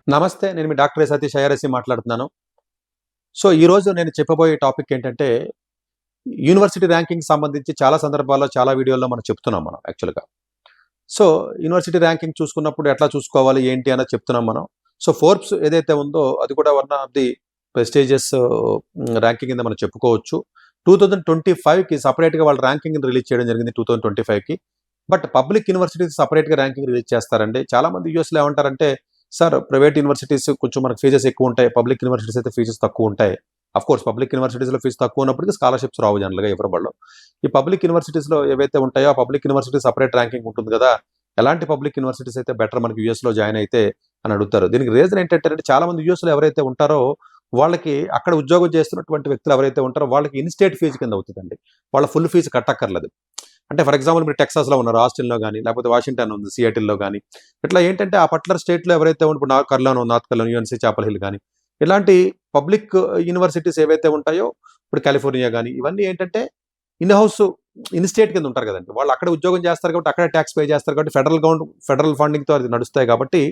నమస్తే. నేను మీ doctor Satish IRSC మాట్లాడుతున్నాను. ఈరోజు నేను చెప్పబోయే టాపిక్ ఏంటంటే, యూనివర్సిటీ ర్యాంకింగ్‌కి సంబంధించి చాలా సందర్భాల్లో, చాలా వీడియోల్లో మనం చెప్తున్నాం యాక్చువల్‌గా. సో, యూనివర్సిటీ ర్యాంకింగ్ చూసుకున్నప్పుడు ఎట్లా చూసుకోవాలి, ఏంటి అన్నది చెప్తున్నాం మనం. ఫోర్బ్స్ ఏదైతే ఉందో అది కూడా one of the prestigious ranking కింద మనం చెప్పుకోవచ్చు. 2025కి సెపరేట్‌గా వాళ్ళు ర్యాంకింగ్‌ని రిలీజ్ చేయడం జరిగింది 2025కి. బట్ పబ్లిక్ యూనివర్సిటీస్ సెపరేట్‌గా ర్యాంకింగ్ రిలీజ్ చేస్తారండి. చాలామంది యూఎస్‌లో ఏమంటారంటే, సార్ ప్రైవేట్ యూనివర్సిటీస్ కొంచెం మనకు ఫీజెస్ ఎక్కువుంటాయి. పబ్లిక్ యూనివర్సిటీస్ అయితే ఫీజెస్ తక్కువుంటాయి. ఆఫ్‌కోర్స్ పబ్లిక్ యూనివర్సిటీస్‌లో ఫీజు తక్కువున్నప్పటికి స్కాలర్‌షిప్స్ రావు జనరల్‌గా ఇవ్వరు వాళ్ళు. ఈ పబ్లిక్ యూనివర్సిటీస్‌లో ఏవైతే ఉంటాయో, ఆ పబ్లిక్ యూనివర్సిటీ సెపరేట్ ర్యాంకింగ్ ఉంటుంది గదా! ఎలాంటి పబ్లిక్ యూనివర్సిటీస్ అయితే బెటర్ మనకి యూఎస్‌లో జాయిన్ అయితే అని అడుగుతారు. దీనికి రీజన్ ఏంటంటే చాలామంది యూఎస్‌లో ఎవరైతే ఉంటారో, వాళ్ళకి అక్కడ ఉద్యోగం చేస్తున్నటువంటి వ్యక్తులు ఎవరైతే ఉంటారో, వాళ్ళకి ఇన్ స్టేట్ ఫీజ్ కింద అవుతదండి. వాళ్ళ ఫుల్ ఫీజ్ కట్టక్కర్లేదు. అంటే ఫర్ ఎగ్జాంపుల్ మీరు టెక్సాస్‌లో ఉన్నారు. ఆస్టిన్‌లో గాని, లేకపోతే వాషింగ్టన్ ఉంది. సియాటిల్‌లో గాని, ఇట్లా ఏంటంటే ఆ పర్టిక్యులర్ స్టేట్‌లో ఎవరైతే ఇప్పుడు నార్త్ కర్నూల్, యూఎన్సీ చాపల్ హిల్ గాని, ఇలాంటి పబ్లిక్ యూనివర్సిటీస్ ఏవైతే ఉంటాయో, ఇప్పుడు కాలిఫోర్నియా గాని, ఇవన్నీ ఏంటంటే ఇన్ హౌస్, ఇన్ స్టేట్ కింద ఉంటారు కదండీ. వాళ్ళు అక్కడే ఉద్యోగం చేస్తారు కాబట్టి, అక్కడే టాక్స్ పే చేస్తారు కాబట్టి, ఫెడరల్ ఫండింగ్‌తో అది నడుస్తాయి కాబట్టి,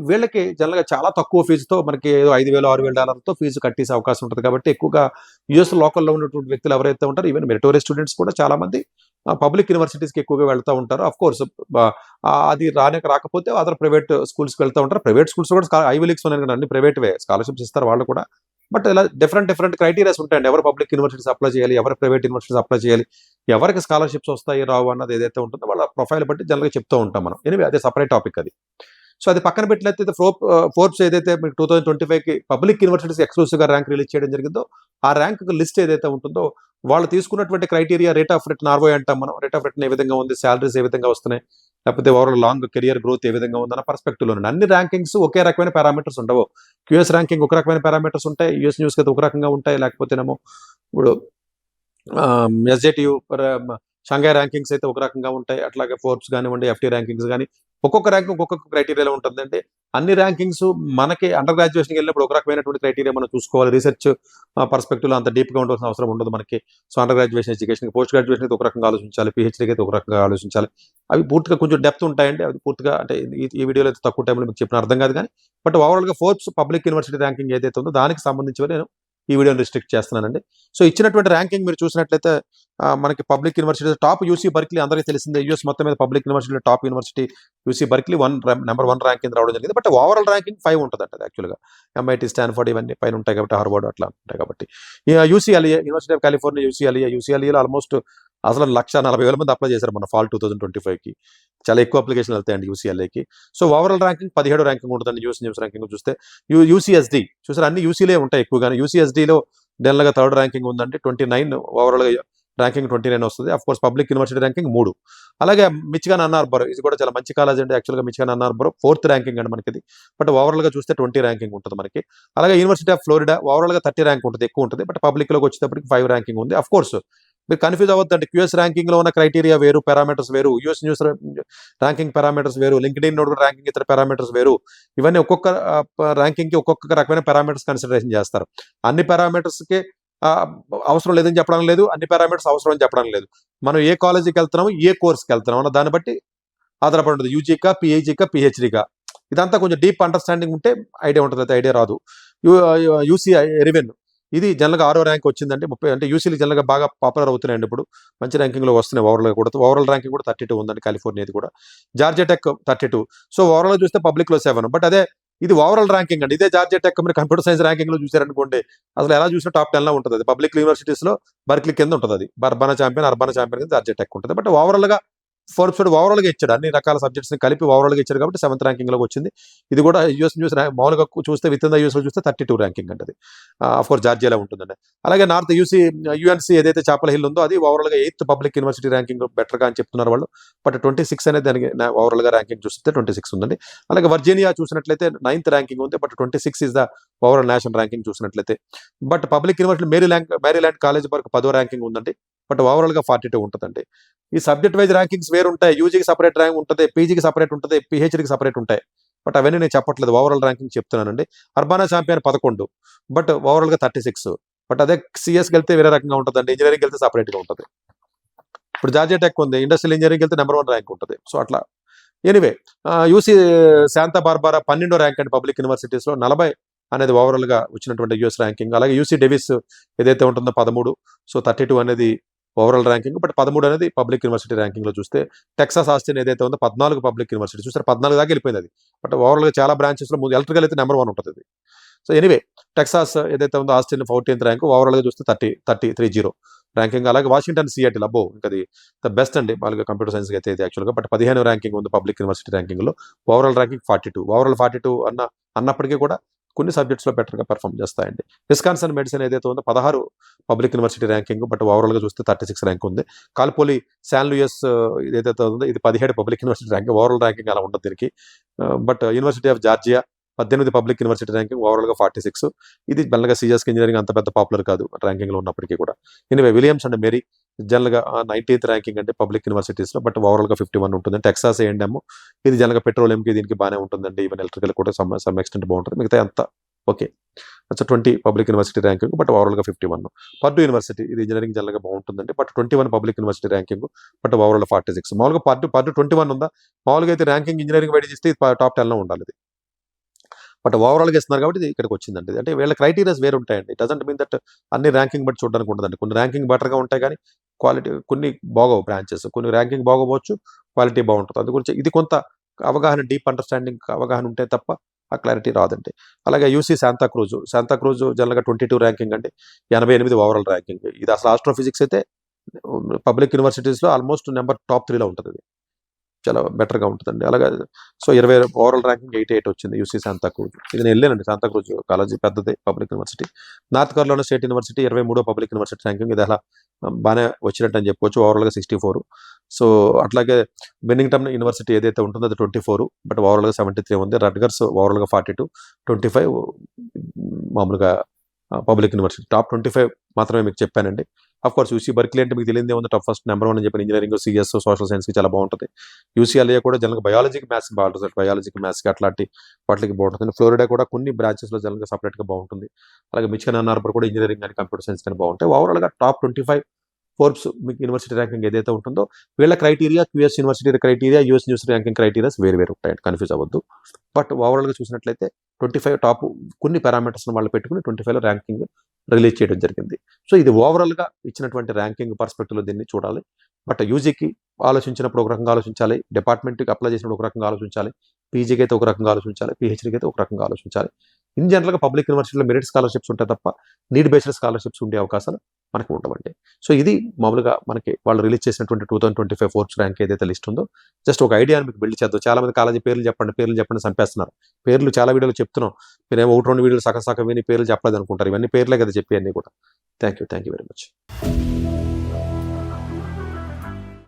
వీళ్ళకి జనరల్‌గా చాలా తక్కువ ఫీజుతో మనకి ఏదో $5,000, $6,000 ఫీజు కట్టేసే అవకాశం ఉంటది కాబట్టి, ఎక్కువగా యూఎస్ లోకల్‌లో ఉన్నటువంటి వ్యక్తులు ఎవరైతే ఉంటారో, ఈవెన్ మెరిటోరియస్ స్టూడెంట్స్ కూడా చాలామంది పబ్లిక్ యూనివర్సిటీస్‌కి ఎక్కువగా వెళ్తా ఉంటారు. ఆఫ్‌కోర్స్ అది రాకపోతే అదర్ ప్రైవేట్ స్కూల్స్‌కి వెళ్తా ఉంటారు. ప్రైవేట్ స్కూల్స్ కూడా ఐవీ లీగ్స్ ఉన్నాయి కదండీ, అన్ని ప్రైవేట్‌వే. స్కాలర్‌షిప్స్ ఇస్తారు వాళ్ళు కూడా. బట్ ఇలా డిఫరెంట్ క్రైటీరియాస్ ఉంటాయండి. ఎవరు పబ్లిక్ యూనివర్సిటీస్ అప్లై చేయాలి, ఎవరు ప్రైవేట్ యూనివర్సిటీస్ అప్లై చేయాలి, ఎవరికి స్కాలర్‌షిప్స్ వస్తాయి, రావు అన్నది ఏదైతే ఉంటుందో వాళ్ళ ప్రొఫైల్ బట్టి జనరల్‌గా చెప్తూ ఉంటాం మనం. ఎనీవే అదే సెపరేట్ టాపిక్ అది. అది పక్కన పెట్టినట్లయితే ఫోర్బ్స్ ఏదైతే మీకు 2025కి పబ్లిక్ యూనివర్సిటీస్ ఎక్స్‌క్లూసివ్‌గా ర్యాంక్ రిలీజ్ చేయడం జరిగిందో, ఆ ర్యాంక్ లిస్ట్ ఏదైతే ఉంటుందో, వాళ్ళు తీసుకున్నటువంటి criteria rate of return ROI అంటాం మనం. రేట్ ఆఫ్ రిటర్న్ ఏ విధంగా ఉంది, సాలరీస్ ఏ విధంగా వస్తున్నాయి, లేకపోతే ఓవరాల్ లాంగ్ కెరియర్ గ్రోత్ ఏ విధంగా ఉందన్న పర్స్పెక్టివ్‌లోనండి. అన్ని ర్యాంకింగ్స్ ఒకే రకమైన పారామీటర్స్ ఉండవు. క్యూఎస్ ర్యాంకింగ్ ఒక రకమైన పారామీటర్స్ ఉంటాయి. యూఎస్ న్యూస్‌కి అయితే ఒక రకంగా ఉంటాయి. లేకపోతేనేమో ఇప్పుడు ఎస్‌జేటీయూ షంఘై ర్యాంకింగ్స్ అయితే ఒక రకంగా ఉంటాయి. అట్లాగే ఫోర్బ్స్ గానివ్వండి, ఎఫ్‌టీ ర్యాంకింగ్స్ గాని, ఒక్కొక్క ర్యాంక్ ఒక్కొక్క క్రైటీరియాలో ఉంటుందండి. అన్ని ర్యాంకింగ్స్ మనకి అండర్ గ్రాడ్యుయేషన్‌కెళ్ళినప్పుడు ఒక రకమైనటువంటి క్రైటీరియా మనం చూసుకోవాలి. రీసెర్చ్ పర్స్పెక్టివ్‌లో అంత డీప్‌గా ఉండవలసిన అవసరం ఉండదు మనకి. అండర్ గ్రాడ్యుయేషన్ ఎడ్యుకేషన్‌కి, పోస్ట్ గ్రాడ్యుయేషన్ అయితే ఒక రకంగా ఆలోచించాలి. పీహెచ్‌డీకి అయితే ఒక రకంగా ఆలోచించాలి. అవి పూర్తిగా కొంచెం డెప్త్ ఉంటాయండి. అవి పూర్తిగా అంటే ఈ వీడియోలో అయితే తక్కువ టైంలో మీకు చెప్పిన అర్థం కాదు గానీ, బట్ ఓవరాల్‌గా ఫోర్బ్స్ పబ్లిక్ యూనివర్సిటీ ర్యాంకింగ్ ఏదైతే ఉందో దానికి సంబంధించినవి నేను ఈ వీడియోని రిస్ట్రిక్ట్ చేస్తున్నానండి. ఇచ్చినటువంటి ర్యాంకింగ్ మీరు చూసినట్లయితే మనకి public university top UC Berkeley అందరికీ తెలిసిందే. యూఎస్ మొత్తం మీద పబ్లిక్ యూనివర్సిటీలో top university UC Berkeley number 1 rank కింద రావడం జరిగింది. బట్ ఓవరాల్ ర్యాంకింగ్ 5 ఉంటదంట అది యాక్చువల్‌గా. ఎంఐటీ, స్టాన్ఫోర్డ్ ఇవన్నీ పైన ఉంటాయి కాబట్టి, హార్వర్డ్ అట్లా ఉంటాయి కాబట్టి. యూసీఎల్ఏ, యూనివర్సిటీ ఆఫ్ కాలిఫోర్నియా యూసీఎల్ఏలో ఆల్మోస్ట్ అసలు 1,40,000 మంది అప్లై చేశారు మన ఫాల్ 2025కి. చాలా ఎక్కువ అప్లికేషన్‌లు వెళ్తాయండి యూసీఎల్ఏకి. ఓవరాల్ ర్యాంకింగ్ 17 ర్యాంకింగ్ ఉంటదండి యూఎస్ న్యూస్ ర్యాంకింగ్ చూస్తే. యూసీఎస్‌డి చూసారా, అన్ని యూసీలే ఉంటాయి ఎక్కువగాను. యూసీఎస్‌డిలో జనరల్‌గా థర్డ్ ర్యాంకింగ్ ఉందండి. 29 ఓవరాల్‌గా ర్యాంకింగ్ 29 వస్తది. Of course public university ranking 3. అలాగే మిచిగాన్ అన్ హార్బర్ ఇది కూడా చాలా మంచి కాలేజ్ అండి. యాక్చువల్‌గా మిచిగాన్ అన్ హార్బర్ 4థ్ ర్యాంకింగ్ అండి మనకిది. బట్ ఓవరాల్‌గా చూస్తే 20 ర్యాంకింగ్ ఉంటది మనకి. అలాగే యూనివర్సిటీ ఆఫ్ ఫ్లోరిడా ఓవరాల్‌గా 30 ర్యాంక్ ఉంటది. ఎక్కువ ఉంటది. బట్ పబ్లిక్‌లోకి వచ్చేటప్పటికి 5 ర్యాంకింగ్ ఉంది. ఆఫ్‌కోర్స్ మీరు కన్‌ఫ్యూజ్ అవ్వద్దండి. క్యూఎస్ ర్యాంకింగ్‌లో ఉన్న క్రైటీరియా వేరు, పారామీటర్స్ వేరు. యూఎస్ న్యూస్ ర్యాంకింగ్ పారామీటర్స్ వేరు. లింక్డ్ఇన్ నోడ్ ర్యాంకింగ్ ఇతర పారామీటర్స్ వేరు. ఇవన్నీ ఒక్కొక్క ర్యాంకింగ్‌కి ఒక్కొక్క రకమైన పారామీటర్స్ కన్సిడరేషన్ చేస్తారు. అన్ని పారామీటర్స్‌కి అవసరం లేదని చెప్పడం లేదు. అన్ని పారామీటర్స్ అవసరం అని చెప్పడం లేదు. మనం ఏ కాలేజీకెళ్తున్నాము, ఏ కోర్స్‌కెళ్తున్నాము అన్న దాన్ని బట్టి ఆధారపడి ఉంటది. యూజీకా, పీహెచ్‌డీకా, పీహెచ్‌డీకా. ఇదంతా కొంచెం డీప్ అండర్‌స్టాండింగ్ ఉంటే ఐడియా ఉంటది. అయితే ఐడియా రాదు. యు యూసీఐ ఎరివెన్ ఇది జనరల్‌గా 6వ ర్యాంక్ వచ్చిందండి. 30 అంటే యూసీలు జనరల్‌గా బాగా పాపులర్ అవుతున్నాయండి ఇప్పుడు. మంచి ర్యాంకింగ్‌లో వస్తున్నాయి ఓవరాల్‌గా కూడా. ఓవరాల్ ర్యాంకింగ్ కూడా 32 ఉందండి కాలిఫోర్నియాది కూడా. Georgia tech 32. ఓవరాల్‌గా చూస్తే పబ్లిక్‌లో 7. బట్ అదే ఇది ఓవరాల్ ర్యాంకింగ్ అండి. ఇదే జార్జియా టెక్ మీరు కంప్యూటర్ సైన్స్ ర్యాంకింగ్‌లో చూసారనుకోండి, అసలు ఎలా చూసినా టాప్ 10లో ఉంటది. అది పబ్లిక్ యూనివర్సిటీస్‌లో బర్క్లీ కింద ఉంటదది. అర్బనా ఛాంపియన్ కింద జార్జియా టెక్ ఉంటది. బట్ ఓవరాల్‌గా ఫోర్బ్స్ ఓవరాల్‌గా ఇచ్చాడు. అన్ని రకాల సబ్జెక్ట్స్‌ని కలిపి ఓవరాల్‌గా ఇచ్చాడు కాబట్టి 7థ్ ర్యాంకింగ్‌లోకి వచ్చింది. ఇది కూడా యూఎస్ న్యూస్ మామూలుగా చూస్తే విత్ ఇన్ ద యూఎస్‌లో చూస్తే 32 ర్యాంకింగ్ అండి అది. ఆఫ్‌కోర్స్ జార్జియాలో ఉంటుందండి. అలాగే నార్త్ యూఎన్సీ ఏదైతే చాపల్ హిల్ ఉందో అది ఓవరాల్‌గా 8థ్ పబ్లిక్ యూనివర్సిటీ ర్యాంకింగ్ బెటర్‌గా అని చెప్తున్నారు వాళ్ళు. బట్ 26 అనేది దానికి ఓవరాల్‌గా ర్యాంకింగ్ చూస్తే 26 ఉందండి. అలాగే వర్జీనియా చూసినట్లయితే 9థ్ ర్యాంకింగ్ ఉంది. But 26 is the overall national ranking చూసినట్లయితే. But public university Maryland college వరకు 10వ ర్యాంకింగ్ ఉందండి. బట్ ఓవరాల్‌గా 42 ఉంటదండి. ఈ సబ్జెక్ట్ వైజ్ ర్యాంకింగ్స్ వేరుంటాయి. యూజీకి సెపరేట్ ర్యాంక్ ఉంటది. పీజీకి సెపరేట్ ఉంటది. పీహెచ్‌డీకి సెపరేట్ ఉంటాయి. బట్ అవన్నీ నేను చెప్పట్లేదు. ఓవరాల్ ర్యాంకింగ్ చెప్తున్నానండి. అర్బనా ఛాంపియన్ 11. బట్ ఓవరాల్‌గా 36. బట్ అదే సీఎస్‌కెళ్తే వేరే రకంగా ఉంటదండి. ఇంజినీరింగ్‌కెళ్తే సెపరేట్‌గా ఉంటది. ఇప్పుడు జార్జియా టెక్ ఉంది. ఇండస్ట్రియల్ ఇంజినీరింగ్‌కెళ్తే నంబర్ 1 ర్యాంక్ ఉంటది. అట్లా ఎనివే యూసీ శాంతా బార్బరా 12వ ర్యాంక్ అండి పబ్లిక్ యూనివర్సిటీస్లో. 40 అనేది ఓవరాల్గా వచ్చినటువంటి యూఎస్ ర్యాంకింగ్. అలాగే యూసీ డేవిస్ ఏదైతే ఉంటుందో 13, సో 32 అనేది ఓవరాల్ ర్యాంకింగ్. బట్ 13 అనేది పబ్లిక్ యూనివర్సిటీ ర్యాంకింగ్లో చూస్తే టెక్సాస్ ఆస్టిన్ ఏదైతే ఉందో 14 పబ్లిక్ యూనివర్సిటీ. చూసారు 14 దాకా వెళ్ళిపోయింది అది. బట్ ఓవరాల్గా చాలా బ్రాంచెస్లో ముందు ఎలక్ట్రికల్ అయితే నెంబర్ 1 ఉంటుంది అది. సో ఎనివే టెక్సాస్ ఏదైతే ఉందో ఆస్టిన్ 14th ర్యాంక్, ఓవరాల్గా చూస్తే 30 ర్యాంకింగ్. అలాగే వాషింగ్టన్ సియాటిల్ అబ్బో ఇంకా అది ద బెస్ట్ అండి వాళ్ళకి కంప్యూటర్ సైన్స్ అయితే ఇది యాక్చువల్గా. బట్ 15వ ర్యాంకింగ్ ఉంది పబ్లిక్ యూనివర్సిటీ ర్యాంకింగ్లో. Overall ranking 42. ఓవరాల్ 42 అన్నప్పటికీ కూడా కొన్ని సబ్జెక్ట్స్లో బెటర్గా పెర్ఫామ్ చేస్తాయండి. విస్కాన్సన్ మెడిసిన్ ఏదైతే ఉందో 16 పబ్లిక్ యూనివర్సిటీ ర్యాంకింగ్, బట్ ఓవరాల్గా చూస్తే 36 ర్యాంక్ ఉంది. కాల్పోలి శాన్ లూయస్ ఏదైతే ఉందో ఇది 17 public university ranking. Overall ranking అలా ఉండదు దీనికి. But university of Georgia 18 public university ranking, ఓవరాల్గా 46. ఇది మెల్లగా సిఎస్కి ఇంజనీరింగ్ అంత పెద్ద పాపులర్ కాదు ర్యాంకింగ్లో ఉన్నప్పటికీ కూడా. ఎనివే విలియమ్స్ అండ్ మేరీ జనరల్గా 19th ర్యాంకింగ్ అంటే పబ్లిక్ యూనివర్సిటీస్లో, బట్ ఓవరాల్గా 51 ఉంటుంది. టెక్సాస్ A&M ఇది జనరల్గా పెట్రోలియంకి దీనికి బాగానే ఉంటుందండి. ఈవెన్ ఎలక్ట్రికల్ కూడా సమ్ ఎక్స్టెంట్ బాగుంటుంది. మిగతా అంతా okay. 20 public university ranking, but ఓవరాల్గా 51. పర్డు యూనివర్సిటీ ఇది ఇంజనీరింగ్ జనరల్గా బాగుంటుందండి. But 21 public university ranking, but overall 46. మామూలుగా పర్డు 21 ఉందా? మామూలుగా అయితే ర్యాంకింగ్ ఇంజనీరింగ్ వైడ్ చేస్తే టాప్ 10లో ఉండాలి ఇది. బట్ ఓవరాల్గా ఇస్తున్నారు కాబట్టి ఇది ఇక్కడికి వచ్చిందండి. అంటే వీళ్ళ క్రైటీరియాస్ వేరు ఉంటాయండి. ఇట్ డజంట్ మీన్ దట్ అన్ని ర్యాంకింగ్ బట్టి చూడడానికి ఉంటుందండి. కొన్ని ర్యాంకింగ్ బెటర్గా ఉంటాయి కానీ క్వాలిటీ కొన్ని బాగోవు బ్రాంచెస్. కొన్ని ర్యాంకింగ్ బాగోవచ్చు, క్వాలిటీ బాగుంటుంది. అందు గురించి ఇది కొంత అవగాహన, డీప్ అండర్స్టాండింగ్ అవగాహన ఉంటే తప్ప ఆ క్లారిటీ రాదండి. అలాగే యూసీ శాంతాక్రూజ్ జనరల్గా 22 ర్యాంకింగ్ అండి, 88 ఓవరాల్ ర్యాంకింగ్. ఇది అసలు ఆస్ట్రోఫిజిక్స్ అయితే పబ్లిక్ యూనివర్సిటీస్లో ఆల్మోస్ట్ నెంబర్ టాప్ 3లో ఉంటుంది. ఇది చాలా బెటర్గా ఉంటుందండి. అలాగే సో 20 ఓవరాల్ ర్యాంకింగ్ 88 వచ్చింది యూసీ శాంతాక్రూజ్. ఇది నేను వెళ్ళానండి శాంతాక్రూజ్ కాలేజీ, పెద్దది public university. North Carolina State University 23 public university ranking. ఇది అలా బాగానే వచ్చినట్టు అని చెప్పొచ్చు. ఓవరాల్గా 64. సో అట్లాగే బెన్నింగ్టన్ యూనివర్సిటీ ఏదైతే ఉంటుందో అది 24, బట్ ఓవరాల్గా 73 ఉంది. రట్గర్స్ ఓవరాల్గా 42, 25 మామూలుగా పబ్లిక్ యూనివర్సిటీ. టాప్ 25 మాత్రమే మీకు చెప్పానండి. ఆఫ్ కోర్స్ యూసీ బర్క్లీ అంటే మీకు తెలియదే ఉంది, టాప్ ఫస్ట్ నెంబర్ 1 అని చెప్పిన ఇంజనీరింగ్, సిఎస్, సోషల్ సైన్స్కి చాలా బాగుంటుంది. యూసీఎల్ఏ కూడా జనరల్గా బయాలజీకి మ్యాథ్స్ బాగుంటుంది, బయాలజీకి మ్యాథ్స్కి అట్లాంటి వాటికి బాగుంటుంది. ఫ్లోరిడా కూడా కొన్ని బ్రాంచెస్లో జనరల్గా సపరేట్గా బాగుంటుంది. అలాగే మిచిగన్ అన్ హార్బర్ కూడా ఇంజనీరింగ్ కానీ కంప్యూటర్ సైన్స్ కానీ బాగుంటాయి. ఓవరాల్గా టాప్ 25 ఫోర్బ్స్ మీకు యూనివర్సిటీ ర్యాంకింగ్ ఏదైతే ఉంటుందో వీళ్ళ criteria, QS university criteria, US university ranking criterias వేరు ఉంటాయండి, కన్ఫ్యూజ్ అవ్వద్దు. బట్ ఓవరాల్గా చూసినట్లయితే 25 టాప్ కొన్ని పారామీటర్స్ని వాళ్ళు పెట్టుకుని 25లో ర్యాంకింగ్ రిలీజ్ చేయడం జరిగింది. సో ఇది ఓవరాల్గా ఇచ్చినటువంటి ర్యాంకింగ్ పర్స్పెక్టివ్లో దీన్ని చూడాలి. బట్ యూజీకి ఆలోచించినప్పుడు ఒక రకంగా ఆలోచించాలి, డిపార్ట్మెంట్కి అప్లై చేసినప్పుడు ఒక రకంగా ఆలోచించాలి, పీజీకి అయితే ఒక రకంగా ఆలోచించాలి, పీహెచ్డీకి అయితే ఒక రకంగా ఆలోచించాలి. ఇన్ జనరల్గా పబ్లిక్ యూనివర్సిటీలో మెరిట్ స్కాలర్షిప్స్ ఉంటాయి తప్ప నీడ్ బేస్డ్ స్కాలర్షిప్స్ ఉండే అవకాశాలు మనకు ఉండవండి. సో ఇది మామూలుగా మనకి వాళ్ళు రిలీజ్ చేసినటువంటి 2025 ఫోర్బ్స్ ర్యాంక్ ఏదైతే లిస్ట్ ఉందో జస్ట్ ఒక ఐడియాని మీకు బిల్డ్ చేద్దాం. చాలా మంది కాలేజీ పేర్లు చెప్పండి చంపేస్తున్నారు. పేర్లు చాలా వీడియోలు చెప్తున్నాం, మీరేమో 1-2 వీడియోలు సగం విని పేర్లు చెప్పలేదు అనుకుంటారు. ఇవన్నీ పేర్లే కదా చెప్పి అన్నీ కూడా. Thank you very much.